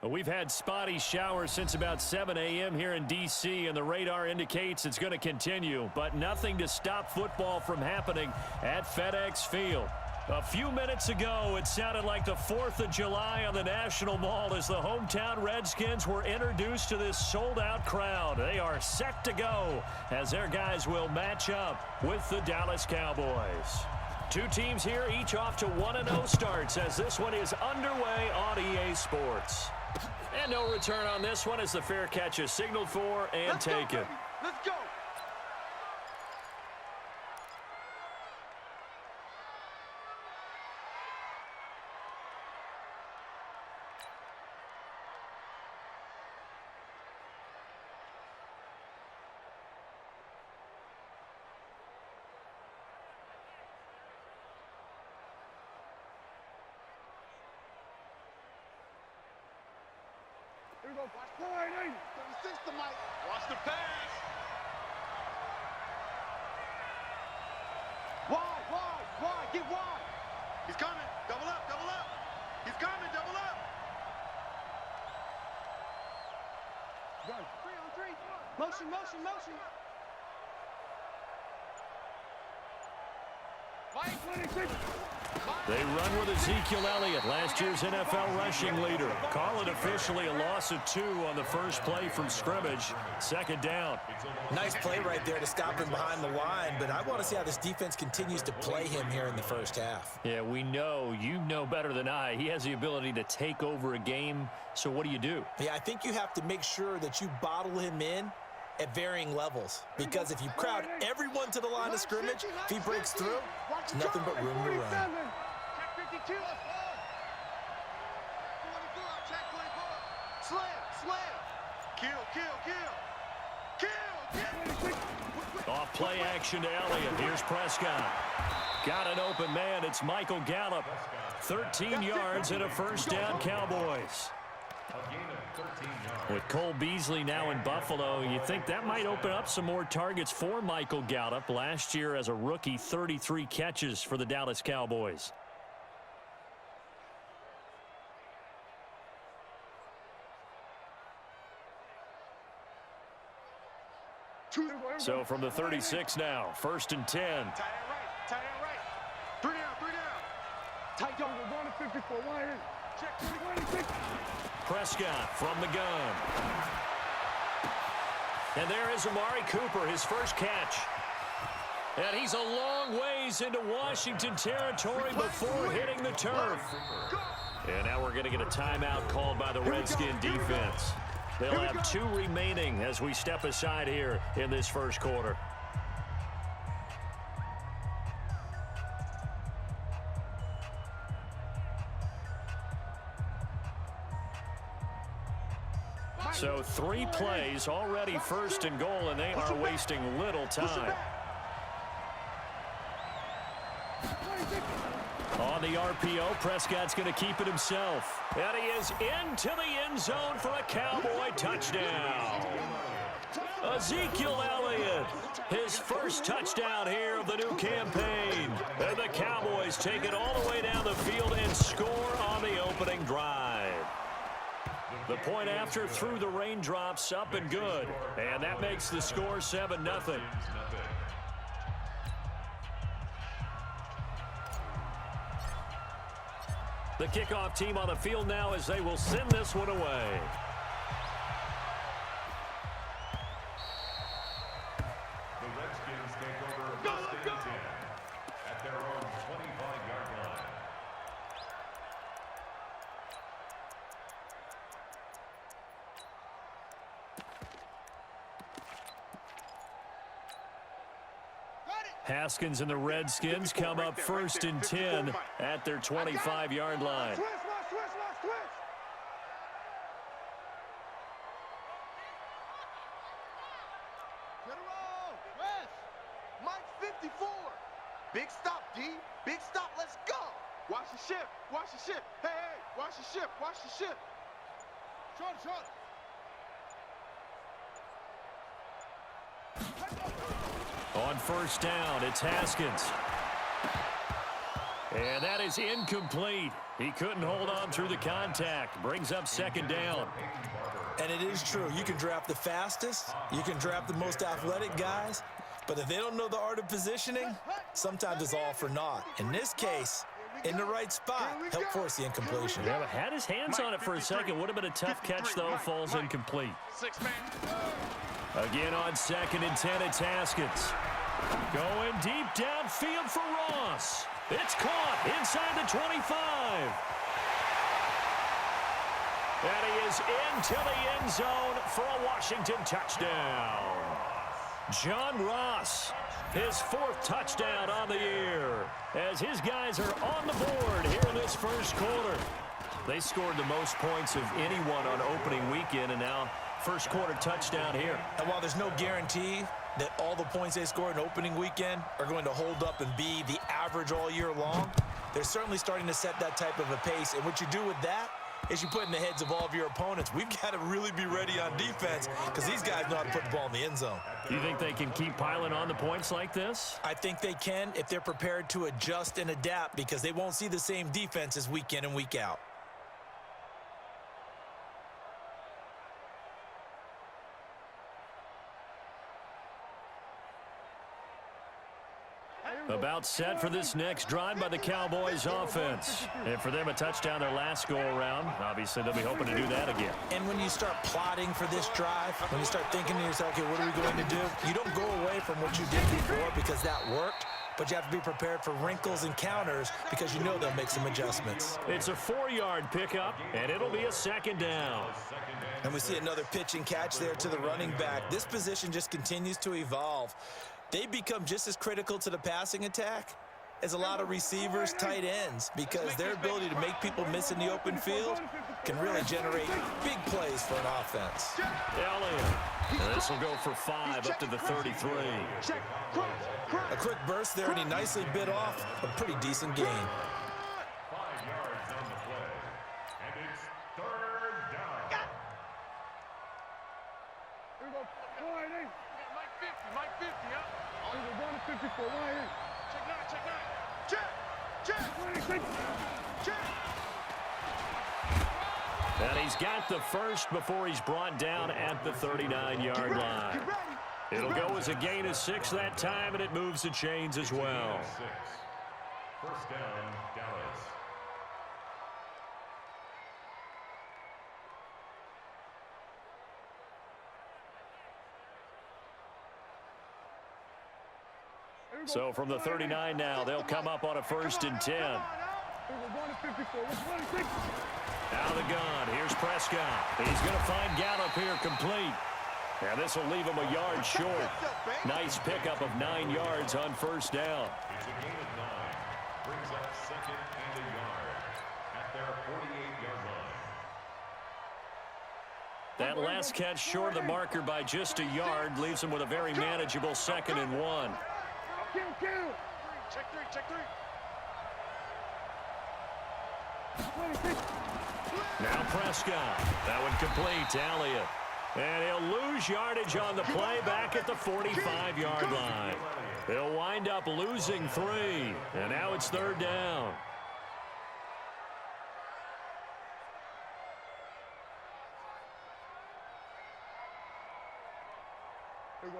We've had spotty showers since about 7 a.m. here in D.C., and the radar indicates it's going to continue, but nothing to stop football from happening at FedEx Field. A few minutes ago, it sounded like the 4th of July on the National Mall as the hometown Redskins were introduced to this sold-out crowd. They are set to go as their guys will match up with the Dallas Cowboys. Two teams here, each off to 1-0 starts as this one is underway on EA Sports. And no return on this one as the fair catch is signaled for and taken. Let's go. Here we go. Watch point. 36 to Mike. Watch the pass. Wide. Get wide. He's coming. Double up. He's coming. Double up. Go. 3 on 3. Motion. Mike. 26. They run with Ezekiel Elliott, last year's NFL rushing leader. Call it officially a loss of 2 on the first play from scrimmage. Second down. Nice play right there to stop him behind the line, but I want to see how this defense continues to play him here in the first half. Yeah, we know. You know better than I. He has the ability to take over a game, so what do? Yeah, I think you have to make sure that you bottle him in at varying levels, because if you crowd everyone to the line of scrimmage, if he breaks through, it's nothing but room to run. Check 52. Slam. Kill. Off play action to Elliott. Here's Prescott. Got an open man. It's Michael Gallup. 13 yards and a first down, Cowboys. With Cole Beasley now in Buffalo, you think that might open up some more targets for Michael Gallup. Last year as a rookie, 33 catches for the Dallas Cowboys. So from the 36 now, 1st and 10. Tight end right. 3 down. Tight down. We're going to 54. Wide in. Check 26. Prescott from the gun. And there is Amari Cooper, his first catch. And he's a long ways into Washington territory before hitting the turf. And now we're going to get a timeout called by the Redskin defense. They'll have 2 remaining as we step aside here in this first quarter. So 3 plays, already 1st and goal, and they are wasting little time. On the RPO, Prescott's going to keep it himself. And he is into the end zone for a Cowboy touchdown. Ezekiel Elliott, his first touchdown here of the new campaign. And the Cowboys take it all the way down the field and score on the opening drive. The point after through the raindrops, up and good. And that makes the score 7-0. The kickoff team on the field now as they will send this one away. The Redskins take over first and 10 at their own 25-yard line. Haskins and the Redskins come up 1st and 10 at their 25-yard line. Switch. Get a roll. West. Mike 54. Big stop, D. Big stop. Let's go. Watch the ship. Hey. Watch the ship. Short. On 1st down, it's Haskins. And that is incomplete. He couldn't hold on through the contact. Brings up second down. And it is true. You can draft the fastest. You can draft the most athletic guys. But if they don't know the art of positioning, sometimes it's all for naught. In this case, in the right spot, help force the incompletion. Yeah, but had his hands on it for a second. Would have been a tough catch, though. Falls incomplete. Again on 2nd and 10, it's Haskins. Going deep downfield for Ross. It's caught inside the 25. And he is into the end zone for a Washington touchdown. John Ross, his 4th touchdown on the year, as his guys are on the board here in this first quarter. They scored the most points of anyone on opening weekend, and now first quarter touchdown here. And while there's no guarantee that all the points they scored in opening weekend are going to hold up and be the average all year long, they're certainly starting to set that type of a pace. And what you do with that is you put in the heads of all of your opponents, we've got to really be ready on defense because these guys know how to put the ball in the end zone. Do you think they can keep piling on the points like this? I think they can if they're prepared to adjust and adapt, because they won't see the same defenses week in and week out. About set for this next drive by the Cowboys offense. And for them, a touchdown their last go-around. Obviously, they'll be hoping to do that again. And when you start plotting for this drive, when you start thinking to yourself, okay, what are we going to do? You don't go away from what you did before because that worked, but you have to be prepared for wrinkles and counters because you know they'll make some adjustments. It's a 4-yard pickup, and it'll be a second down. And we see another pitch and catch there to the running back. This position just continues to evolve. They become just as critical to the passing attack as a lot of receivers, tight ends, because their ability to make people miss in the open field can really generate big plays for an offense. Elliott. And this will go for 5 up to the 33. A quick burst there, and he nicely bit off a pretty decent gain. 5 yards on the play. And it's 3rd down. Here we go. Mike 50, huh? We're going to 54. Check. And he's got the first before he's brought down at the 39-yard line. It'll go as a gain of 6 that time, and it moves the chains as well. 6. First down, Dallas. So from the 39 now, they'll come up on a 1st and 10. Out of the gun, here's Prescott. He's going to find Gallup here complete. And this will leave him a yard short. Nice pickup of 9 yards on 1st down. It's a gain of 9. Brings up 2nd and a yard at their 48-yard line. That last catch short of the marker by just a yard leaves him with a very manageable 2nd and 1. Check three. Now Prescott. That one complete to Elliott. And he'll lose yardage on the play back at the 45-yard line. They'll wind up losing 3. And now it's 3rd down.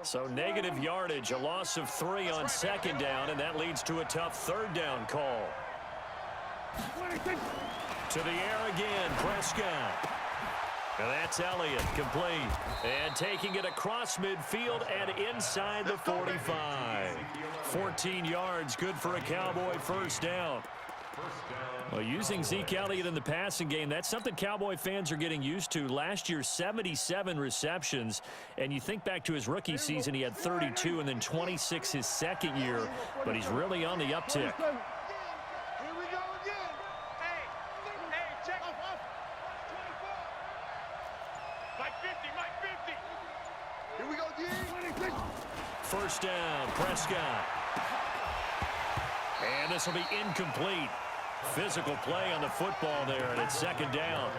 So negative yardage, a loss of 3 on 2nd down, and that leads to a tough 3rd down call. To the air again, Prescott. And that's Elliott, complete. And taking it across midfield and inside the 45. 14 yards, good for a Cowboy 1st down. Well, using Zeke Elliott in the passing game, that's something Cowboy fans are getting used to. Last year, 77 receptions. And you think back to his rookie season, he had 32 and then 26 his 2nd year. But he's really on the uptick. Here we go again. Hey, check. Mike 50. Here we go, D. 1st down, Prescott. And this will be incomplete. Physical play on the football there, and it's second down.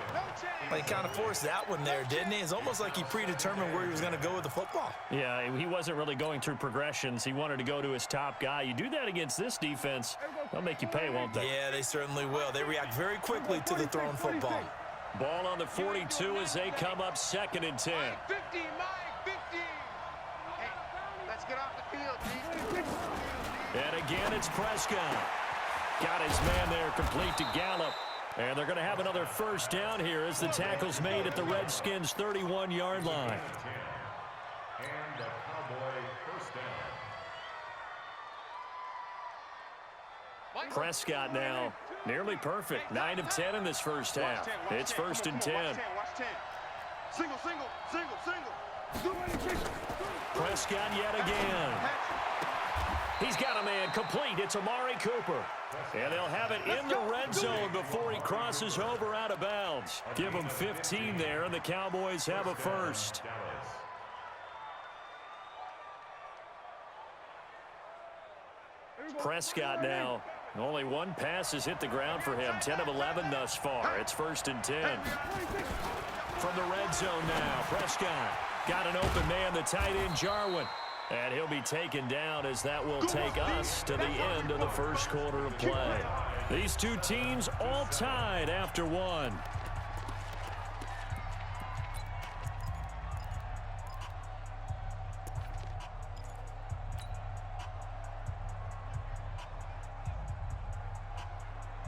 Well, he kind of forced that one there, didn't he? It's almost like he predetermined where he was going to go with the football. Yeah, he wasn't really going through progressions. He wanted to go to his top guy. You do that against this defense, they'll make you pay, won't they? Yeah, they certainly will. They react very quickly to the thrown football. Ball on the 42 as they come up second and 10. Mike 50, Mike 50. Hey, let's get off the field, G. And again, it's Prescott. Got his man there complete to Gallup. And they're going to have another first down here as the tackle's made at the Redskins' 31-yard line. And the Cowboy first down. Prescott now nearly perfect. 9 of 10 in this first half. It's first and 10. Watch 10. Single, single, single, single. Prescott yet again. He's got a man complete. It's Amari Cooper. And they'll have it in the red zone before he crosses over out of bounds. Give him 15 there, and the Cowboys have a first. Prescott now. Only one pass has hit the ground for him. 10 of 11 thus far. It's first and 10. From the red zone now, Prescott got an open man, the tight end Jarwin. And he'll be taken down as that will take us to the end of the first quarter of play. These two teams all tied after one.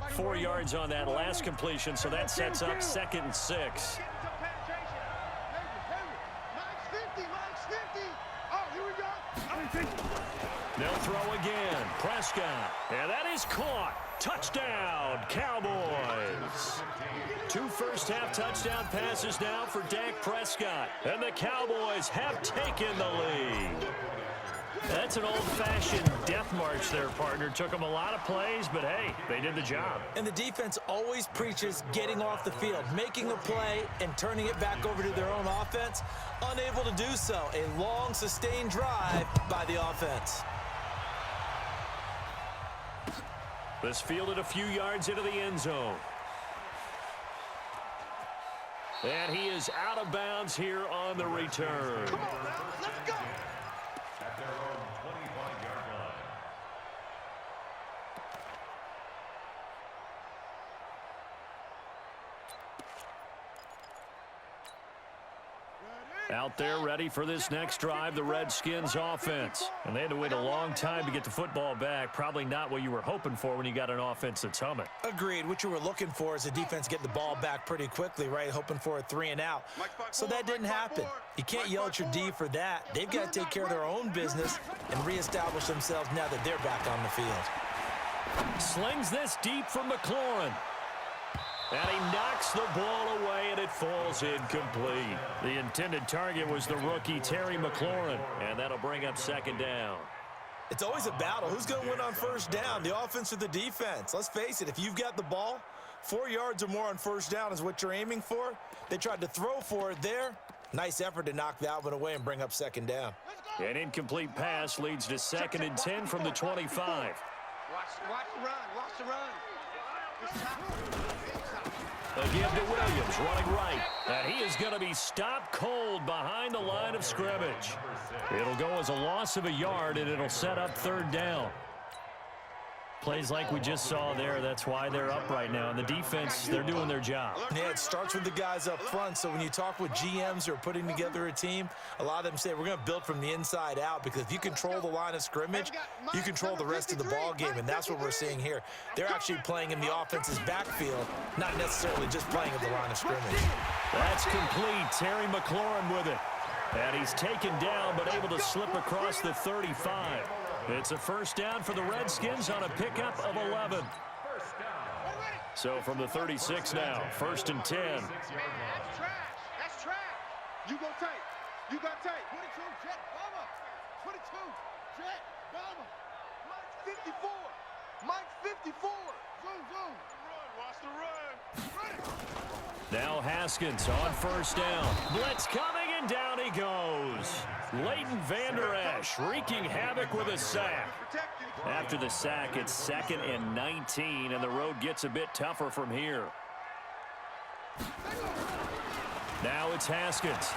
Four yards on that last completion, so that sets up second and 6. They'll throw again. Prescott. And that is caught. Touchdown, Cowboys. 2 first-half touchdown passes now for Dak Prescott. And the Cowboys have taken the lead. That's an old-fashioned death march there, partner. Took them a lot of plays, but, hey, they did the job. And the defense always preaches getting off the field, making a play, and turning it back over to their own offense. Unable to do so. A long, sustained drive by the offense. This fielded a few yards into the end zone. And he is out of bounds here on the return. Come on now, let's go. At their own 25-yard line. Out there ready for this next drive, the Redskins offense. And they had to wait a long time to get the football back. Probably not what you were hoping for when you got an offense that's humming. Agreed. What you were looking for is the defense getting the ball back pretty quickly, right? Hoping for a 3 and out. So that didn't happen. You can't yell at your D for that. They've got to take care of their own business and reestablish themselves now that they're back on the field. Slings this deep from McLaurin. And he knocks the ball away, and it falls incomplete. The intended target was the rookie, Terry McLaurin, and that'll bring up second down. It's always a battle. Who's going to win on first down, the offense or the defense? Let's face it, if you've got the ball, 4 yards or more on first down is what you're aiming for. They tried to throw for it there. Nice effort to knock that one away and bring up second down. An incomplete pass leads to second and 10 from the 25. Watch the run, watch the run. Again to Williams, running right. And he is going to be stopped cold behind the line of scrimmage. It'll go as a loss of a yard, and it'll set up third down. Plays like we just saw there, that's why they're up right now. And the defense, they're doing their job. Yeah, it starts with the guys up front. So when you talk with GMs who are putting together a team, a lot of them say we're going to build from the inside out, because if you control the line of scrimmage, you control the rest of the ball game, and that's what we're seeing here. They're actually playing in the offense's backfield, not necessarily just playing at the line of scrimmage. That's complete. Terry McLaurin with it. And he's taken down, but able to slip across the 35. It's a first down for the Redskins on a pickup of 11. So from the 36 now, first and 10. Man, that's trash. That's trash. You go tight. You got tight. 22, Jet, Bomber. 22, Jet, Bomber. Mike's 54. Mike's 54. Zoom, zoom. Run, watch the run. Run it. Now Haskins on first down. Blitz coming, And down he goes. Leighton Vander Esch wreaking havoc with a sack. After the sack, it's 2nd and 19, and the road gets a bit tougher from here. Now it's Haskins.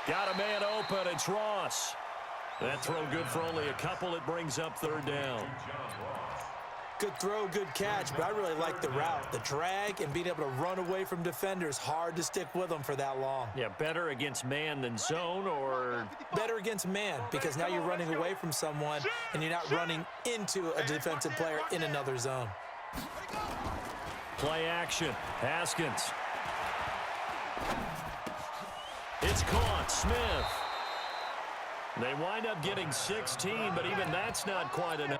Got a man open. It's Ross. That throw good for only a couple. It brings up 3rd down. Good throw, good catch, but I really like the route. The drag and being able to run away from defenders, hard to stick with them for that long. Yeah, better against man than zone, or better against man, because now you're running away from someone and you're not running into a defensive player in another zone. Play action. Haskins. It's caught. Smith. They wind up getting 16, but even that's not quite enough.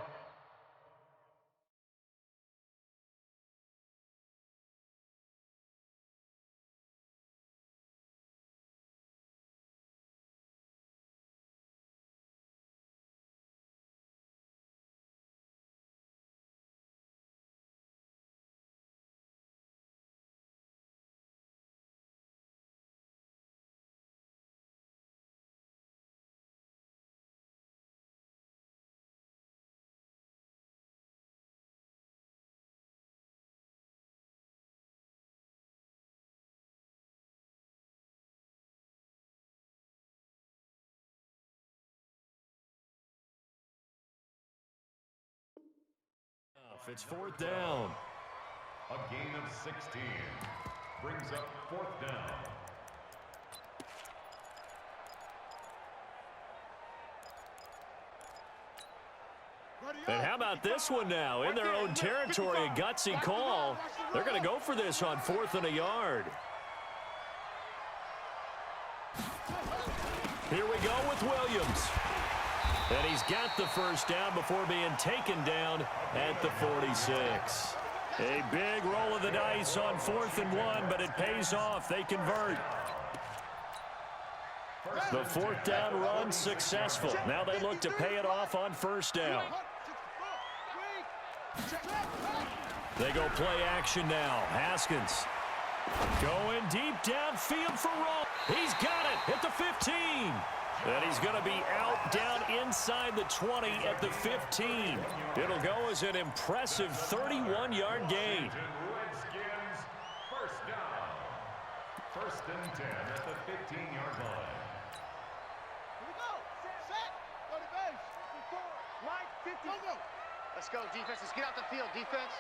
It's 4th down. A gain of 16 brings up 4th down. And how about this one now? In their own territory, a gutsy call. They're going to go for this on 4th and a yard. Here we go with Williams. And he's got the 1st down before being taken down at the 46. A big roll of the dice on 4th and 1, but it pays off. They convert. The 4th down run successful. Now they look to pay it off on 1st down. They go play action now. Haskins going deep downfield for Ross. He's got it at the 15. And he's going to be out down inside the 20 at the 15. It'll go as an impressive 31-yard gain. Redskins, 1st down. 1st and 10 at the 15-yard line. Here we go. Set. Go to base. 54. Line 50. Go. Let's go, defense. Let's get out the field, defense.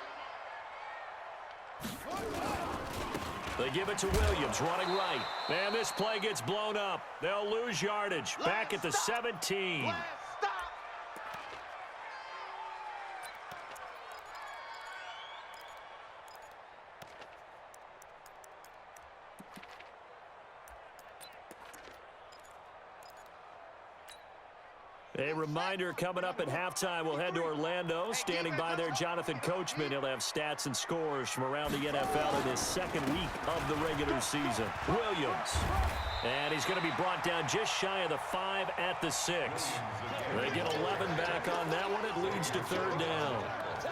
They give it to Williams, running right. And this play gets blown up. They'll lose yardage. Back at the 17. Last stop. A reminder coming up at halftime. We'll head to Orlando. Standing by there, Jonathan Coachman. He'll have stats and scores from around the NFL in his 2nd week of the regular season. Williams. And he's going to be brought down just shy of the 5 at the 6. They get 11 back on that one. It leads to 3rd down.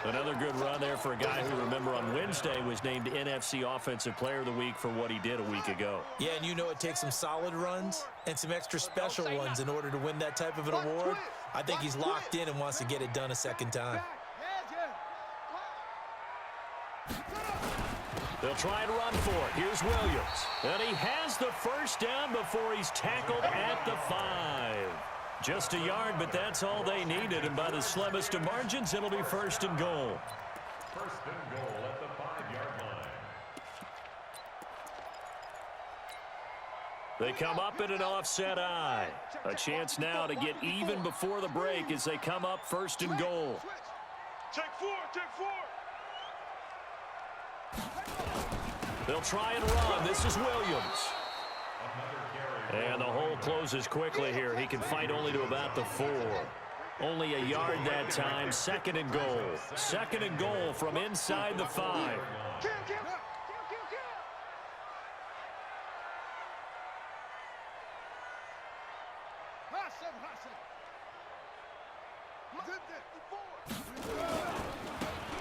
Another good run there for a guy who, remember, on Wednesday was named NFC Offensive Player of the Week for what he did a week ago. Yeah, and you know it takes some solid runs and some extra special ones in order to win that type of an award. I think he's locked in and wants to get it done a 2nd time. They'll try and run for it. Here's Williams. And he has the 1st down before he's tackled at the 5. Just a yard, but that's all they needed. And by the slimmest of margins, it'll be 1st and goal. 1st and goal at the 5-yard line. They come up in an offset eye. A chance now to get even before the break as they come up 1st and goal. Take 4, take 4. They'll try and run. This is Williams. And the hole closes quickly here. He can fight only to about the 4. Only a yard that time. 2nd and goal. 2nd and goal from inside the 5.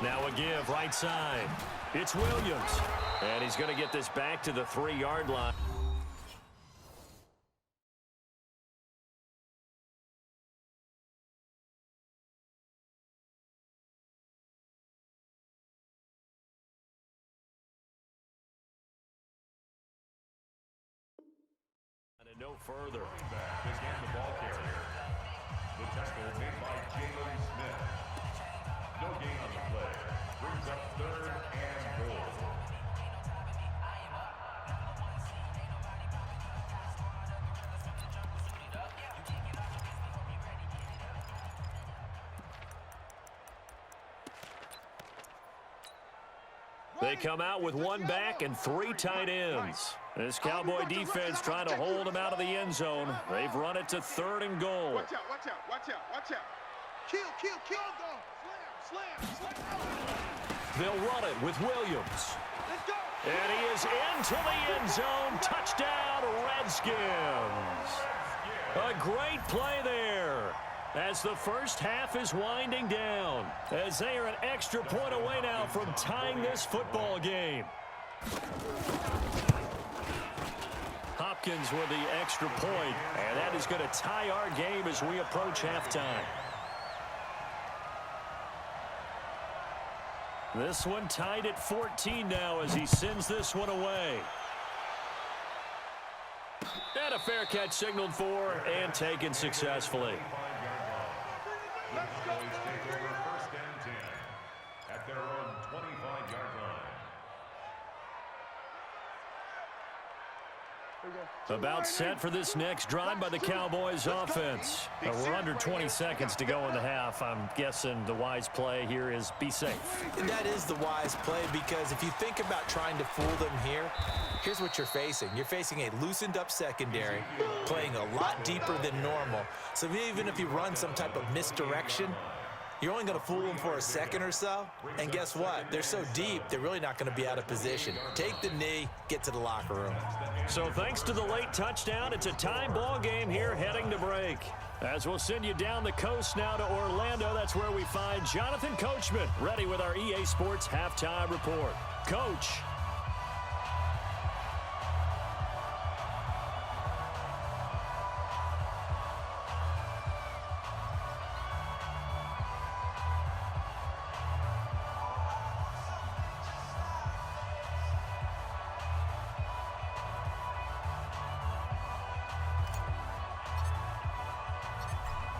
Now a give right side. It's Williams. And he's going to get this back to the 3-yard line. no further. Back is the ball carrier. The tackle made by Jalen Smith. No gain on the play. Brings up 3rd and goal. They come out with 1 back and 3 tight ends. This Cowboy defense trying to hold them out of the end zone. They've run it to 3rd and goal. Watch out, watch out, watch out, watch out. Kill, kill, kill. Slam, slam, slam. They'll run it with Williams. Let's go. And he is into the end zone. Touchdown, Redskins. A great play there as the first half is winding down, as they are an extra point away now from tying this football game. Hopkins with the extra point, and that is going to tie our game as we approach halftime. This one tied at 14 now as he sends this one away. And a fair catch signaled for and taken successfully. The Cowboys take over 1st and 10 at their own 25-yard line. About set for this next drive by the Cowboys offense. We're under 20 seconds to go in the half. I'm guessing the wise play here is be safe. And that is the wise play, because if you think about trying to fool them here, here's what you're facing. You're facing a loosened up secondary, playing a lot deeper than normal. So even if you run some type of misdirection, you're only going to fool them for a second or so. And guess what? They're so deep, they're really not going to be out of position. Take the knee, get to the locker room. So thanks to the late touchdown, it's a tie ball game here heading to break. As we'll send you down the coast now to Orlando, that's where we find Jonathan Coachman ready with our EA Sports Halftime Report. Coach.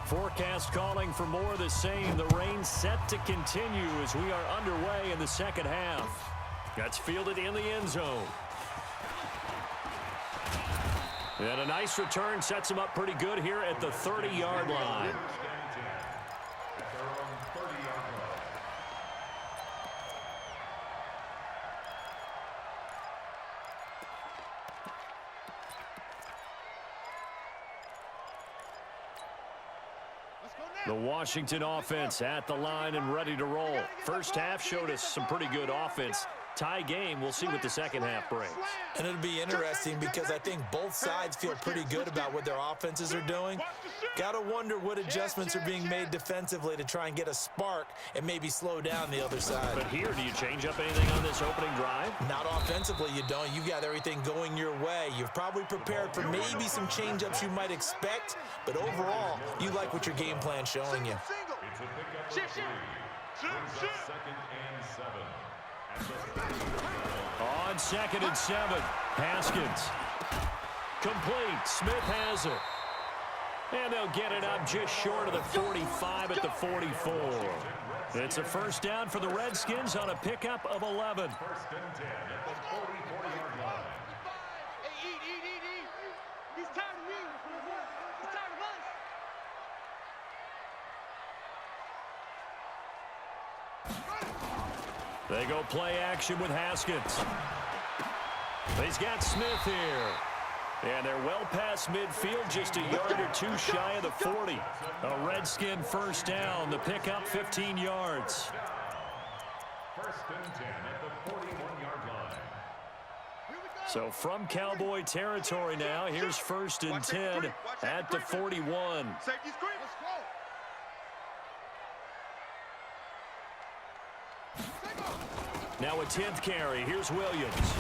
Forecast calling for more of the same. The rain set to continue as we are underway in the second half. That's fielded in the end zone. And a nice return sets him up pretty good here at the 30-yard line. The Washington offense at the line and ready to roll. First half showed us some pretty good offense. Tie game, we'll see what the second half brings. And it'll be interesting because I think both sides feel pretty good about what their offenses are doing. Got to wonder what adjustments are being made defensively to try and get a spark and maybe slow down the other side. But here, do you change up anything on this opening drive? Not offensively, you don't. You've got everything going your way. You've probably prepared for maybe some change-ups you might expect, but overall, you like what your game plan's showing you. It's a pickup of 3. Brings up 2nd and 7. On 2nd and 7, Haskins. Complete. Smith has it. And they'll get it up just short of the 45 at the 44. It's a first down for the Redskins on a pickup of 11. 1st and 10 at the 44-yard line. Hey, eat. He's tired of me. He's tired of us. They go play action with Haskins. He's got Smith here. And they're well past midfield, just a yard or two shy of the 40. A Redskin first down, the pickup 15 yards. 1st and 10 at the 41-yard line. So from Cowboy territory now, here's 1st and 10 at the 41. Safety screen. Let's go. Now a 10th carry. Here's Williams.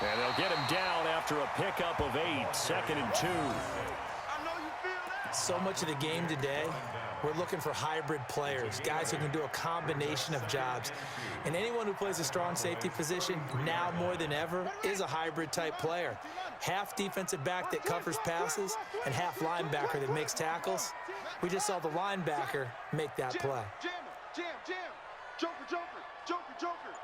And they'll get him down after a pickup of 8. 2nd and 2. I know you feel that. So much of the game today We're looking for hybrid players, guys who can do a combination of jobs. And anyone who plays a strong safety position, now more than ever, is a hybrid-type player. Half defensive back that covers passes and half linebacker that makes tackles. We just saw the linebacker make that play. Jam, Joker, Joker, Joker, Joker.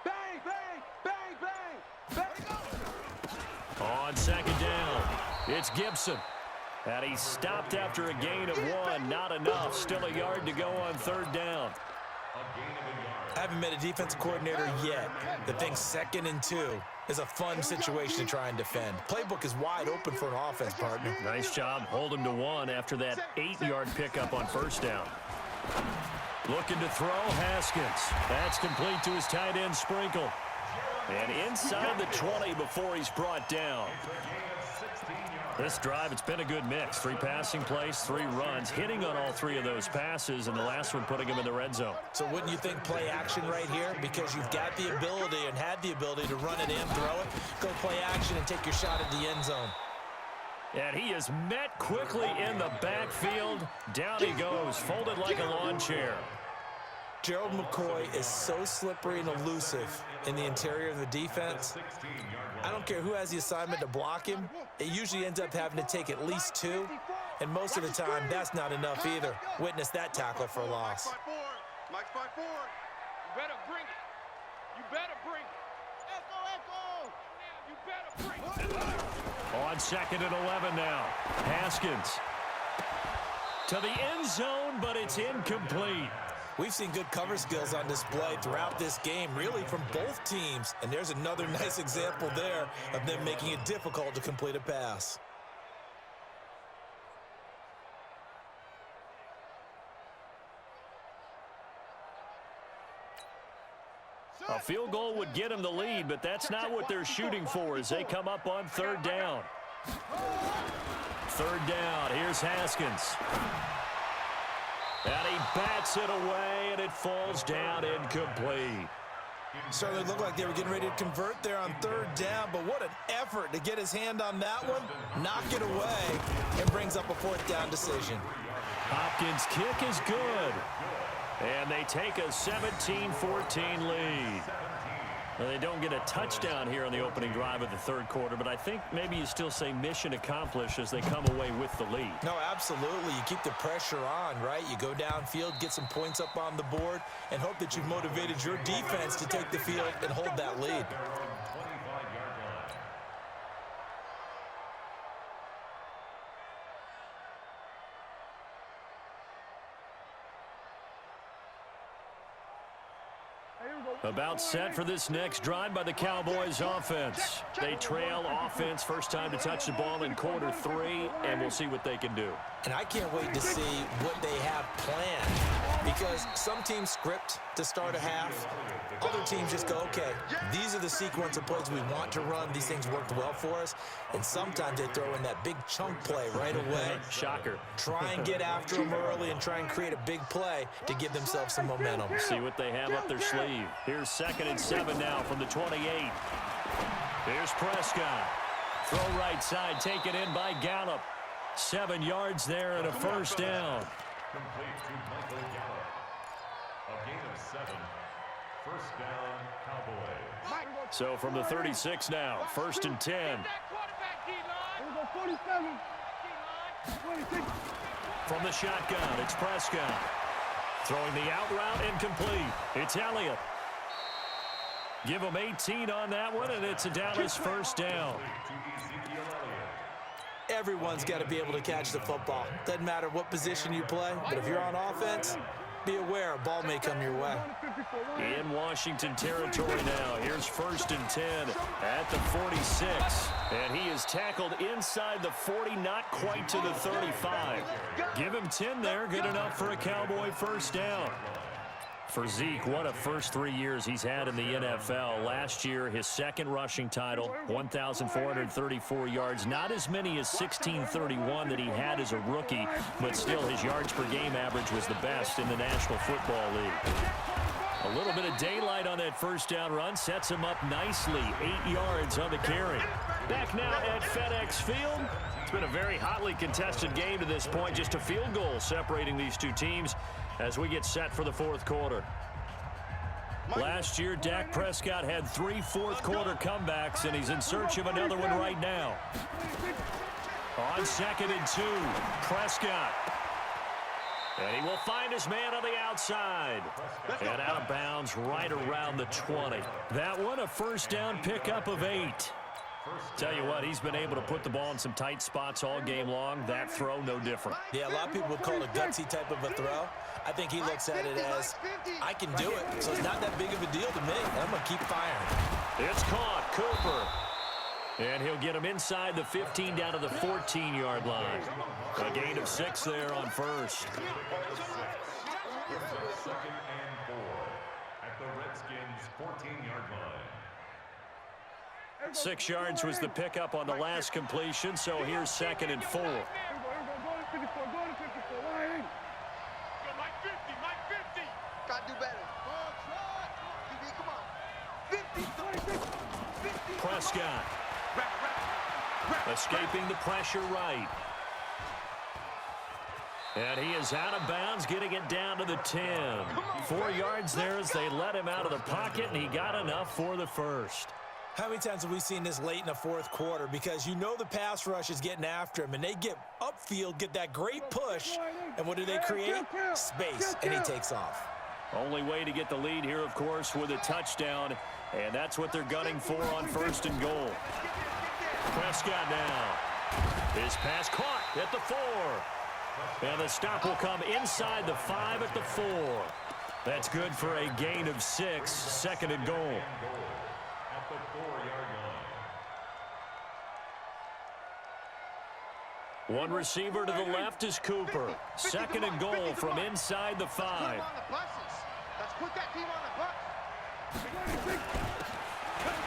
Bang, bang, bang, bang, bang. On second down, it's Gibson. And he's stopped after a gain of 1. Not enough. Still a yard to go on third down. I haven't met a defensive coordinator yet that thinks 2nd and 2 is a fun situation to try and defend. Playbook is wide open for an offense, partner. Nice job. Hold him to 1 after that 8-yard pickup on first down. Looking to throw, Haskins. That's complete to his tight end, Sprinkle. And inside the 20 before he's brought down. This drive, it's been a good mix. 3 passing plays, 3 runs, hitting on all 3 of those passes, and the last one putting him in the red zone. So wouldn't you think play action right here? Because you've got the ability and had the ability to run it in, throw it, go play action, and take your shot at the end zone. And he is met quickly in the backfield. Down he goes, folded like a lawn chair. Gerald McCoy is so slippery and elusive in the interior of the defense. I don't care who has the assignment to block him. It usually ends up having to take at least 2, and most of the time, that's not enough either. Witness that tackle for a loss. Mike's 5-4. You better bring it. You better bring it. Echo. Now, you better bring it. On second and 11 now, Haskins. To the end zone, but it's incomplete. We've seen good cover skills on display throughout this game, really from both teams. And there's another nice example there of them making it difficult to complete a pass. A field goal would get him the lead, but that's not what they're shooting for as they come up on third down. Third down, here's Haskins. And he bats it away, and it falls down incomplete. Certainly looked like they were getting ready to convert there on third down, but what an effort to get his hand on that one, knock it away, and brings up a 4th down decision. Hopkins' kick is good. And they take a 17-14 lead. Well, they don't get a touchdown here on the opening drive of the third quarter, but I think maybe you still say mission accomplished as they come away with the lead. No, absolutely. You keep the pressure on, right? You go downfield, get some points up on the board, and hope that you've motivated your defense to take the field and hold that lead. About set for this next drive by the Cowboys offense. They trail offense, first time to touch the ball in quarter 3, and we'll see what they can do. And I can't wait to see what they have planned, because some teams script to start a half. Other teams just go, okay, these are the sequence of plays we want to run. These things worked well for us. And sometimes they throw in that big chunk play right away. Shocker. Try and get after them early and try and create a big play to give themselves some momentum. See what they have up their sleeve. Here's 2nd and 7 now from the 28. Here's Prescott. Throw right side, taken in by Gallup. 7 yards there and a first down. Complete to Michael Gallup. A gain of 7. First down, Cowboys. So from the 36 now, 1st and 10. That quarterback, D-line. 47. 26. From the shotgun, it's Prescott. Throwing the out route incomplete. It's Elliott. Give him 18 on that one, and it's a Dallas first down. Everyone's got to be able to catch the football. Doesn't matter what position you play, but if you're on offense, be aware a ball may come your way. In Washington territory now. Here's 1st and 10 at the 46. And he is tackled inside the 40, not quite to the 35. Give him 10 there, good enough for a Cowboy first down. For Zeke, what a first 3 years he's had in the NFL. Last year, his 2nd rushing title, 1,434 yards. Not as many as 1,631 that he had as a rookie, but still his yards per game average was the best in the National Football League. A little bit of daylight on that first down run sets him up nicely. 8 yards on the carry. Back now at FedEx Field. It's been a very hotly contested game to this point. Just a field goal separating these two teams as we get set for the fourth quarter. Last year, Dak Prescott had 3 fourth-quarter comebacks, and he's in search of another one right now. On 2nd and 2, Prescott. And he will find his man on the outside. And out of bounds right around the 20. That one, a first down pickup of 8. Tell you what, he's been able to put the ball in some tight spots all game long. That throw, no different. Yeah, a lot of people would call it a gutsy type of a throw. I think he looks at it as, I can do it, so it's not that big of a deal to me. I'm going to keep firing. It's caught, Cooper. And he'll get him inside the 15 down to the 14-yard line. A gain of 6 there on first. 2nd and 4 at the Redskins 14-yard line. 6 yards was the pickup on the last completion, so here's 2nd and 4. Gotta do better. Come on. 50. Prescott. Escaping the pressure right. And he is out of bounds, getting it down to the 10. 4 yards there as they let him out of the pocket, and he got enough for the first. How many times have we seen this late in the fourth quarter? Because you know the pass rush is getting after him, and they get upfield, get that great push, and what do they create? Space, and he takes off. Only way to get the lead here, of course, with a touchdown, and that's what they're gunning for on 1st and goal. Prescott now. His pass caught at the 4. And the stop will come inside the 5 at the 4. That's good for a gain of 6, 2nd and goal. At the 4-yard line. One receiver to the left is Cooper. 2nd and goal from inside the 5. Let's put that team on the bus.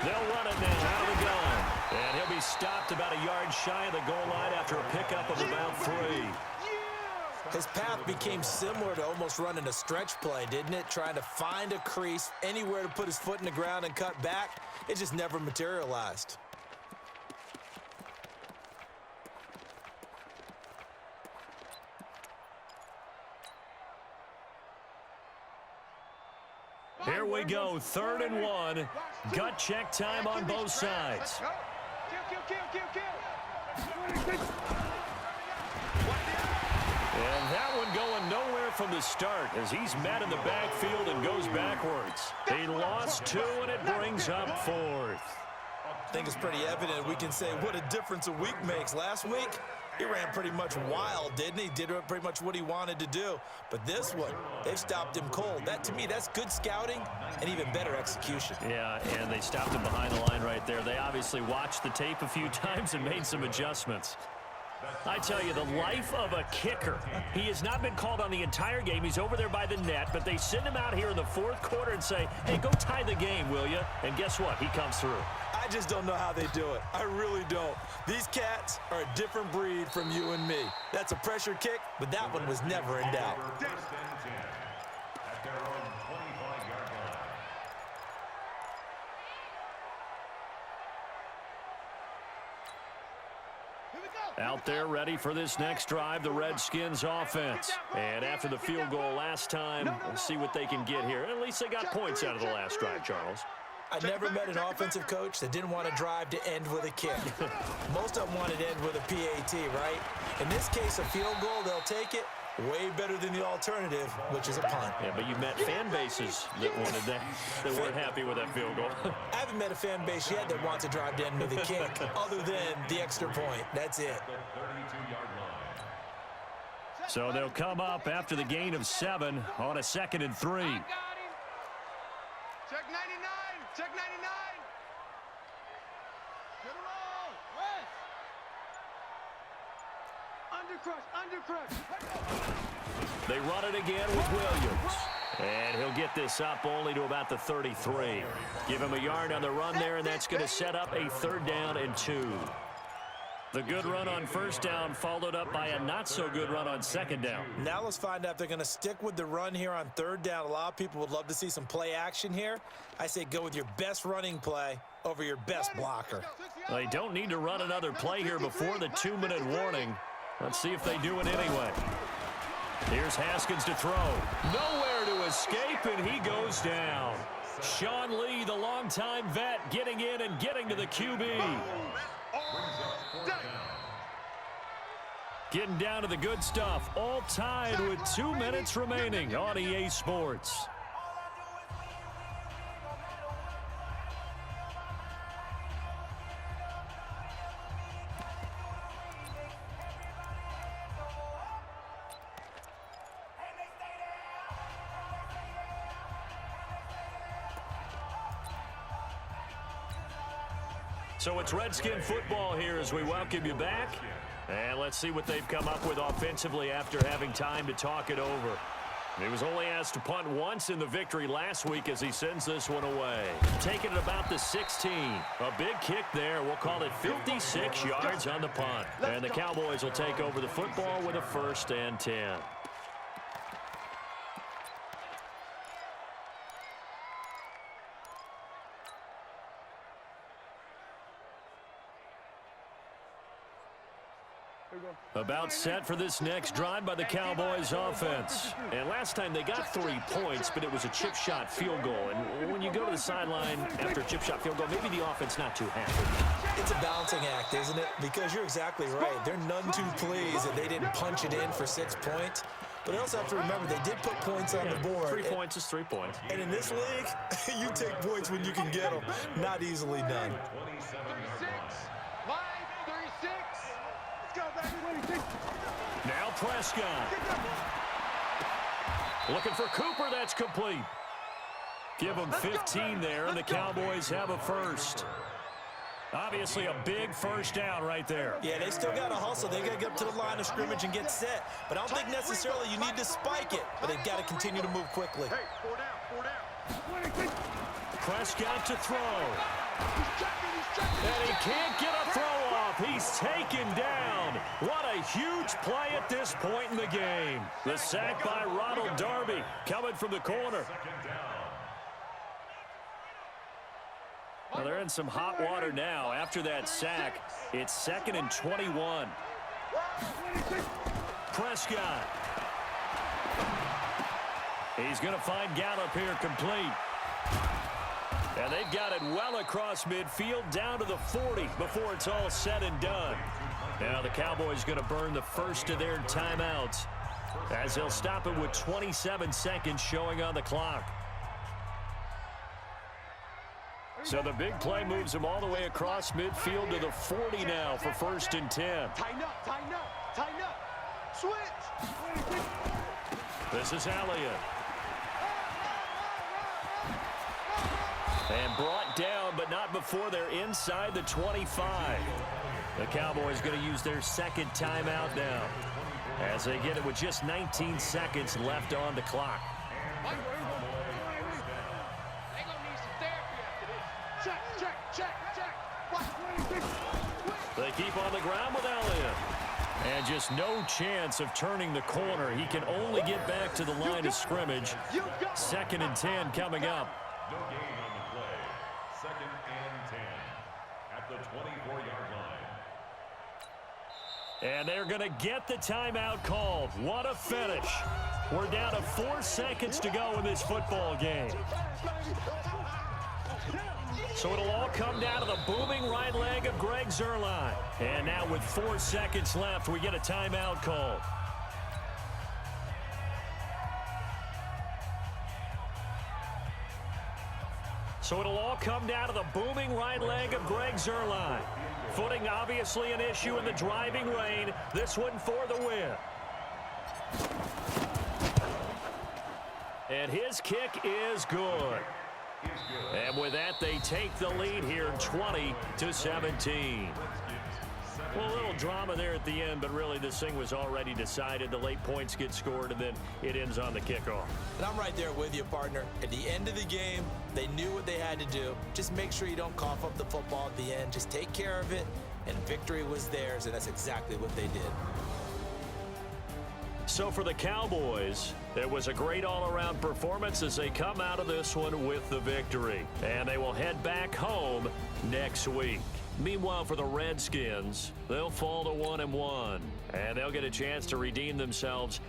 They'll run it now out of the gun. And he'll be stopped about a yard shy of the goal line after a pickup of about 3. His path became similar to almost running a stretch play, didn't it? Trying to find a crease, anywhere to put his foot in the ground and cut back. It just never materialized. Here we go, 3rd and 1. Gut check time on both sides. And that one going nowhere from the start as he's met in the backfield and goes backwards. He lost 2, and it brings up 4th. I think it's pretty evident. We can say what a difference a week makes. Last week, he ran pretty much wild, didn't he? Did pretty much what he wanted to do. But this one, they've stopped him cold. That, to me, that's good scouting and even better execution. Yeah, and they stopped him behind the line right there. They obviously watched the tape a few times and made some adjustments. I tell you, the life of a kicker. He has not been called on the entire game. He's over there by the net, but they send him out here in the 4th quarter and say, hey, go tie the game, will you? And guess what? He comes through. I just don't know how they do it. I really don't. These cats are a different breed from you and me. That's a pressure kick, but that one was never in doubt. First and 10 at their own 25-yard line. Out there ready for this next drive, the Redskins offense. And after the field goal last time, we'll see what they can get here. At least they got points out of the last drive, Charles. I never met an offensive coach that didn't want to drive to end with a kick. Most of them wanted to end with a PAT, right? In this case, a field goal, they'll take it. Way better than the alternative, which is a punt. Yeah, but you met fan bases that wanted that, that weren't happy with that field goal. I haven't met a fan base yet that wants to drive to end with a kick, other than the extra point. That's it. The 32-yard line. So they'll come up after the gain of 7 on a 2nd and 3. Check 99. Check 99. Get a roll. West. Undercrush. They run it again with Williams. And he'll get this up only to about the 33. Give him a yard on the run there, and that's going to set up a 3rd down and 2. The good run on first down followed up by a not-so-good run on second down. Now let's find out if they're going to stick with the run here on third down. A lot of people would love to see some play action here. I say go with your best running play over your best blocker. They don't need to run another play here before the 2-minute warning. Let's see if they do it anyway. Here's Haskins to throw. Nowhere to escape, and he goes down. Sean Lee, the longtime vet, getting in and getting to the QB. Getting down to the good stuff. All tied with 2 minutes remaining on EA Sports. So it's Redskin football here as we welcome you back. And let's see what they've come up with offensively after having time to talk it over. He was only asked to punt once in the victory last week as he sends this one away. Taking it about the 16. A big kick there. We'll call it 56 yards on the punt. And the Cowboys will take over the football with a 1st and 10. About set for this next drive by the Cowboys offense. And last time they got 3 points, but it was a chip shot field goal. And when you go to the sideline after a chip shot field goal, maybe the offense not too happy. It's a balancing act, isn't it? Because you're exactly right. They're none too pleased that they didn't punch it in for 6 points. But I also have to remember they did put points on the board. 3 points is 3 points. And in this league, you take points when you can get them. Not easily done. 36. Live 36. Let's go, baby. Now Prescott. Looking for Cooper. That's complete. Give them 15 there, and the Cowboys have a first. Obviously a big first down right there. Yeah, they still got to hustle. They got to get up to the line of scrimmage and get set. But I don't think necessarily you need to spike it. But they've got to continue to move quickly. Hey, 4 down, 4 down. Prescott to throw. And he can't get a throw off. He's taken down. What a huge play at this point in the game. The sack by Ronald Darby coming from the corner. Well, they're in some hot water now. After that sack, it's 2nd and 21. Prescott. He's going to find Gallup here complete. And they've got it well across midfield down to the 40 before it's all said and done. Now the Cowboys going to burn the first of their timeouts as they'll stop it with 27 seconds showing on the clock. So the big play moves him all the way across midfield to the 40 now for 1st and 10. Tighten up, tighten up, tighten up. Switch. This is Elliott. And brought down, but not before they're inside the 25. The Cowboys going to use their 2nd timeout now as they get it with just 19 seconds left on the clock. They keep on the ground with Elliott. And just no chance of turning the corner. He can only get back to the line of scrimmage. 2nd and 10 coming up. No gain on the play. 2nd and 10 at the 24-yard line. And they're going to get the timeout called. What a finish. We're down to 4 seconds to go in this football game. So it'll all come down to the booming right leg of Greg Zuerlein. And now with 4 seconds left, we get a timeout called. So it'll all come down to the booming right leg of Greg Zuerlein. Footing obviously an issue in the driving rain. This one for the win. And his kick is good. And with that, they take the lead here, 20-17. Well, a little drama there at the end, but really this thing was already decided. The late points get scored, and then it ends on the kickoff. And I'm right there with you, partner. At the end of the game, they knew what they had to do. Just make sure you don't cough up the football at the end. Just take care of it, and victory was theirs, and that's exactly what they did. So for the Cowboys, it was a great all-around performance as they come out of this one with the victory. And they will head back home next week. Meanwhile, for the Redskins, they'll fall to 1-1, and they'll get a chance to redeem themselves